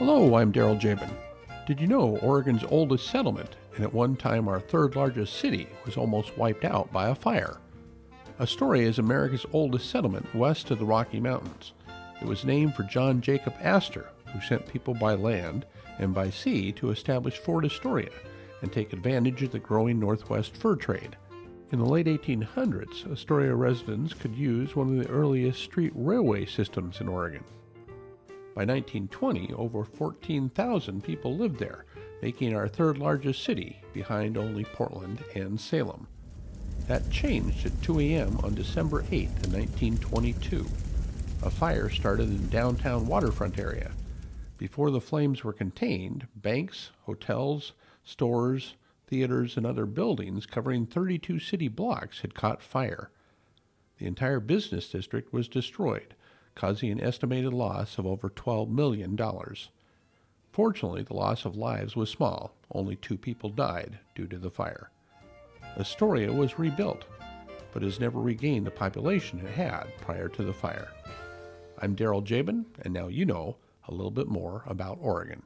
Hello, I'm Daryl Jabin. Did you know Oregon's oldest settlement, and at one time our third largest city, was almost wiped out by a fire? Astoria is America's oldest settlement west of the Rocky Mountains. It was named for John Jacob Astor, who sent people by land and by sea to establish Fort Astoria and take advantage of the growing Northwest fur trade. In the late 1800s, Astoria residents could use one of the earliest street railway systems in Oregon. By 1920, over 14,000 people lived there, making our third largest city, behind only Portland and Salem. That changed at 2 a.m. on December 8, 1922. A fire started in the downtown waterfront area. Before the flames were contained, banks, hotels, stores, theaters, and other buildings covering 32 city blocks had caught fire. The entire business district was destroyed, causing an estimated loss of over $12 million. Fortunately, the loss of lives was small. Only 2 people died due to the fire. Astoria was rebuilt, but has never regained the population it had prior to the fire. I'm Daryl Jabin, and now you know a little bit more about Oregon.